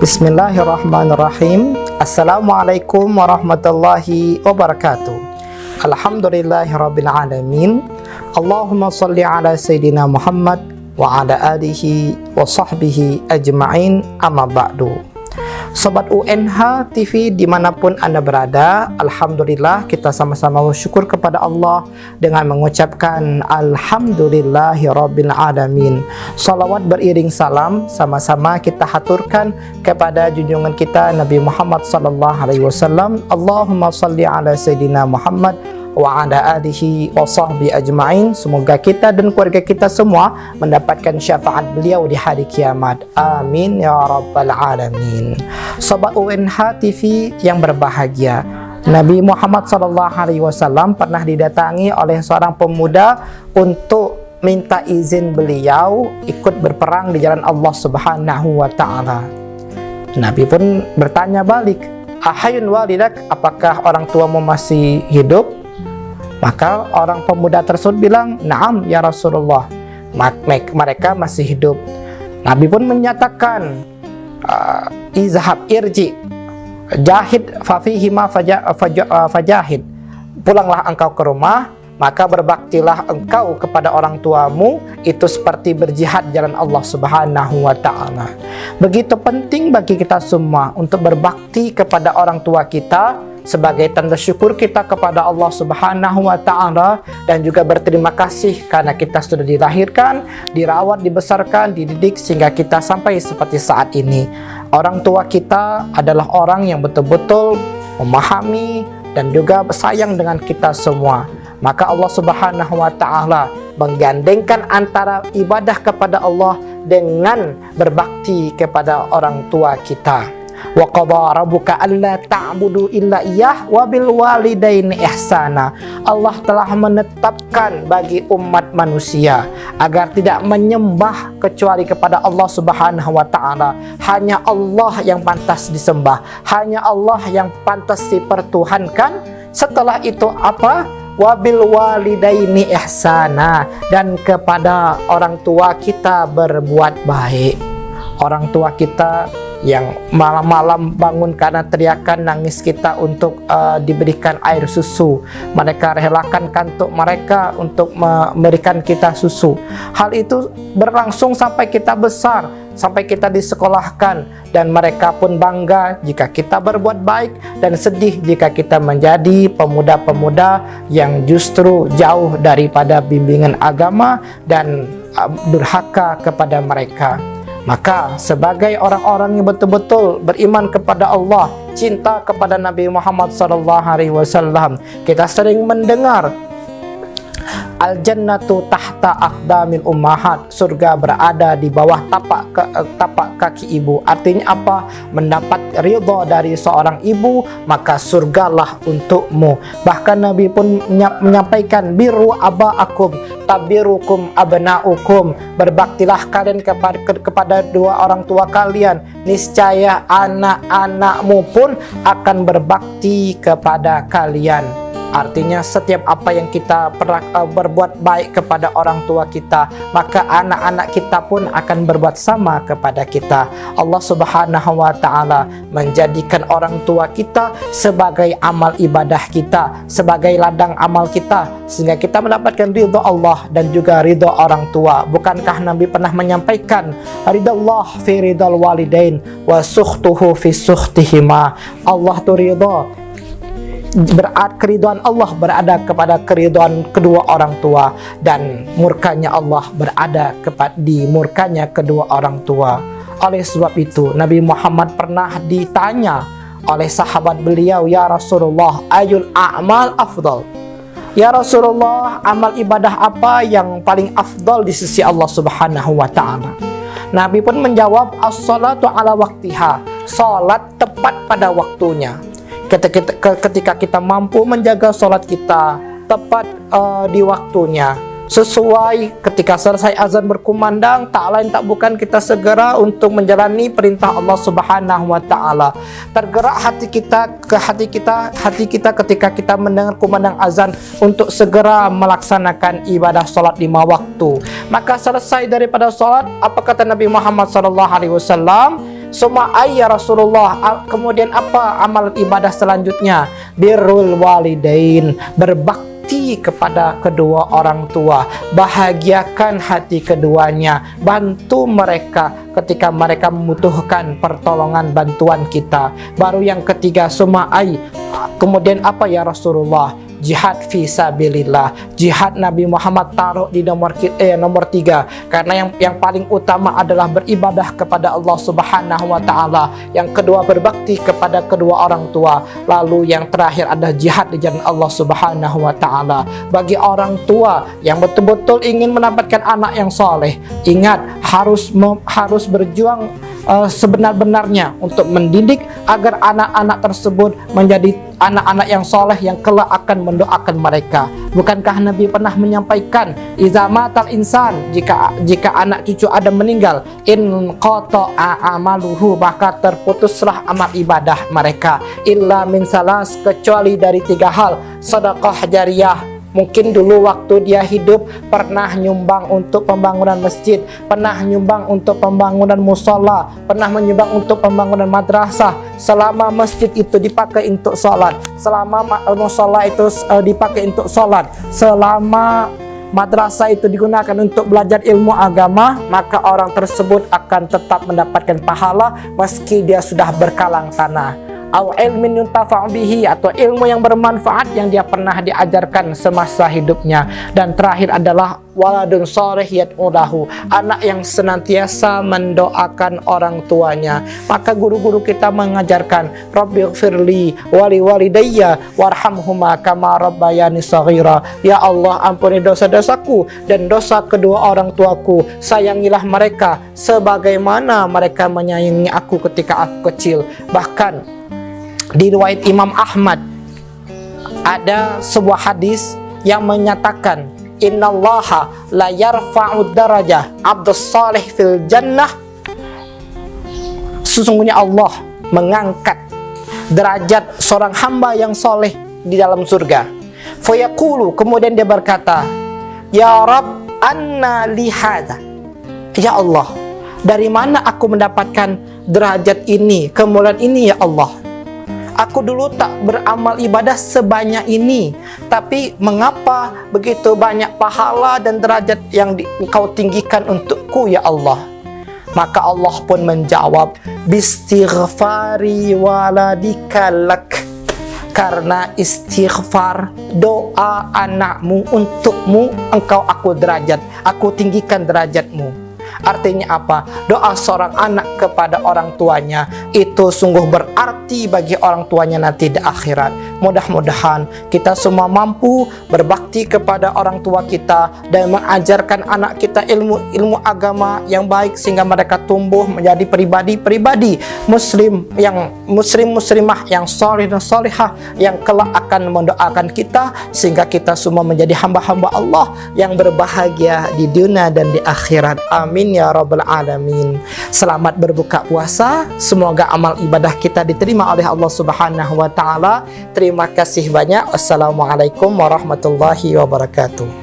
Bismillahirrahmanirrahim. Assalamualaikum warahmatullahi wabarakatuh. Alhamdulillahirabbil alamin. Allahumma shalli ala sayidina Muhammad wa ala alihi wa sahbihi ajma'in, amma ba'du. Sobat UNH TV dimanapun Anda berada, alhamdulillah kita sama-sama bersyukur kepada Allah dengan mengucapkan alhamdulillahirabbil alamin. Salawat beriring salam sama-sama kita haturkan kepada junjungan kita Nabi Muhammad sallallahu alaihi wasallam. Allahumma shalli ala sayidina Muhammad wa ala alihi wa sahbihi ajma'in. Semoga kita dan keluarga kita semua mendapatkan syafaat beliau di hari kiamat. Amin ya rabbal alamin. Sobat UNH TV yang berbahagia, Nabi Muhammad SAW pernah didatangi oleh seorang pemuda untuk minta izin beliau ikut berperang di jalan Allah Subhanahu wa Ta'ala. Nabi pun bertanya balik, ahayun walidak, apakah orang tuamu masih hidup? Maka orang pemuda tersebut bilang, "Na'am ya Rasulullah, mereka masih hidup." Nabi pun menyatakan, "Izhab irji jahid fafihima fajahid." Pulanglah engkau ke rumah, maka berbaktilah engkau kepada orang tuamu, itu seperti berjihad jalan Allah Subhanahu wa Ta'ala. Begitu penting bagi kita semua untuk berbakti kepada orang tua kita sebagai tanda syukur kita kepada Allah Subhanahu wa Ta'ala, dan juga berterima kasih karena kita sudah dilahirkan, dirawat, dibesarkan, dididik sehingga kita sampai seperti saat ini. Orang tua kita adalah orang yang betul-betul memahami dan juga sayang dengan kita semua. Maka Allah Subhanahu wa Ta'ala menggandengkan antara ibadah kepada Allah dengan berbakti kepada orang tua kita. Wa qadha rabbuka alla ta'budu illa iyyah wa bil walidaini ihsana. Allah telah menetapkan bagi umat manusia agar tidak menyembah kecuali kepada Allah Subhanahu wa Ta'ala. Hanya Allah yang pantas disembah, hanya Allah yang pantas dipertuhankan. Setelah itu apa? Wabil walidaini ihsana, dan kepada orang tua kita berbuat baik. Orang tua kita yang malam-malam bangun karena teriakan nangis kita untuk diberikan air susu, mereka relakan kantuk mereka untuk memberikan kita susu. Hal itu berlangsung sampai kita besar, sampai kita disekolahkan, dan mereka pun bangga jika kita berbuat baik dan sedih jika kita menjadi pemuda-pemuda yang justru jauh daripada bimbingan agama dan durhaka kepada mereka. Maka sebagai orang-orang yang betul-betul beriman kepada Allah, cinta kepada Nabi Muhammad SAW, kita sering mendengar al-jannatu tahta aqdamil ummahat, surga berada di bawah tapak kaki ibu. Artinya apa? Mendapat ridha dari seorang ibu, maka surgalah untukmu. Bahkan Nabi pun menyampaikan, biru aba'akum tabirukum abna'ukum, berbaktilah kalian kepada dua orang tua kalian, niscaya anak-anakmu pun akan berbakti kepada kalian. Artinya setiap apa yang kita berbuat baik kepada orang tua kita, maka anak-anak kita pun akan berbuat sama kepada kita. Allah Subhanahu wa Ta'ala menjadikan orang tua kita sebagai amal ibadah kita, sebagai ladang amal kita, sehingga kita mendapatkan ridha Allah dan juga ridha orang tua. Bukankah Nabi pernah menyampaikan, ridallah fi ridal walidain wa sukhtuhu fi sukhtihima. Allah tu ridha, keriduan Allah berada kepada keriduan kedua orang tua, dan murkanya Allah berada di murkanya kedua orang tua. Oleh sebab itu Nabi Muhammad pernah ditanya oleh sahabat beliau, "Ya Rasulullah, ayul a'mal afdal?" Ya Rasulullah, amal ibadah apa yang paling afdal di sisi Allah Subhanahu wa Ta'ala? Nabi pun menjawab, as-salatu ala waktiha, salat tepat pada waktunya. Ketika kita mampu menjaga sholat kita tepat di waktunya, sesuai ketika selesai azan berkumandang, tak lain tak bukan kita segera untuk menjalani perintah Allah Subhanahu wa Ta'ala. Tergerak hati kita ketika kita mendengar kumandang azan untuk segera melaksanakan ibadah sholat 5 waktu. Maka selesai daripada sholat, apa kata Nabi Muhammad SAW? Summa ya Rasulullah, kemudian apa amalan ibadah selanjutnya? Birrul walidain, berbakti kepada kedua orang tua, bahagiakan hati keduanya, bantu mereka ketika mereka membutuhkan pertolongan bantuan kita. Baru yang ketiga, summa kemudian apa ya Rasulullah? Jihad fi sabilillah. Jihad Nabi Muhammad taruh di nomor 3 karena yang paling utama adalah beribadah kepada Allah Subhanahu wa taala. Yang kedua berbakti kepada kedua orang tua. Lalu yang terakhir adalah jihad di jalan Allah Subhanahu wa taala. Bagi orang tua yang betul-betul ingin mendapatkan anak yang soleh, ingat harus berjuang sebenar-benarnya untuk mendidik agar anak-anak tersebut menjadi anak-anak yang soleh yang kelak akan mendoakan mereka. Bukankah Nabi pernah menyampaikan, iza matal insan, jika anak cucu Adam meninggal, in qata'a amaluhu, maka terputuslah amal ibadah mereka, illa min salas, kecuali dari 3 hal. Sedekah jariyah, mungkin dulu waktu dia hidup pernah nyumbang untuk pembangunan masjid, pernah nyumbang untuk pembangunan musola, pernah menyumbang untuk pembangunan madrasah. Selama masjid itu dipakai untuk sholat, selama musola itu dipakai untuk sholat, selama madrasah itu digunakan untuk belajar ilmu agama, maka orang tersebut akan tetap mendapatkan pahala meski dia sudah berkalang tanah. Au ilmin yuntafa'u bihi, atau ilmu yang bermanfaat yang dia pernah diajarkan semasa hidupnya. Dan terakhir adalah waladun sholih yad'u lahu, anak yang senantiasa mendoakan orang tuanya. Maka guru-guru kita mengajarkan, Rabbighfirli wali walidayya warhamhuma kama rabbayani shaghira. Ya Allah, ampuni dosa-dosaku dan dosa kedua orang tuaku, sayangilah mereka sebagaimana mereka menyayangi aku ketika aku kecil. Bahkan di riwayat Imam Ahmad ada sebuah hadis yang menyatakan, innallaha la yarfa'u darajah abdus salih fil jannah, sesungguhnya Allah mengangkat derajat seorang hamba yang soleh di dalam surga. Fayaqulu, kemudian dia berkata, ya Rabb, anna li hadza, ya Allah, dari mana aku mendapatkan derajat ini, kemuliaan ini ya Allah? Aku dulu tak beramal ibadah sebanyak ini, tapi mengapa begitu banyak pahala dan derajat yang Engkau tinggikan untukku ya Allah? Maka Allah pun menjawab, bistighfari waladika lak, karena istighfar, doa anakmu untukmu, engkau aku tinggikan derajatmu. Artinya apa? Doa seorang anak kepada orang tuanya itu sungguh berarti bagi orang tuanya nanti di akhirat. Mudah-mudahan kita semua mampu berbakti kepada orang tua kita dan mengajarkan anak kita ilmu agama yang baik sehingga mereka tumbuh menjadi pribadi-pribadi muslimah yang soleh dan solehah yang kelak akan mendoakan kita sehingga kita semua menjadi hamba-hamba Allah yang berbahagia di dunia dan di akhirat. Amin ya rabbal alamin. Selamat berbuka puasa. Semoga amal ibadah kita diterima oleh Allah Subhanahu wa taala. Terima kasih banyak. Wassalamualaikum warahmatullahi wabarakatuh.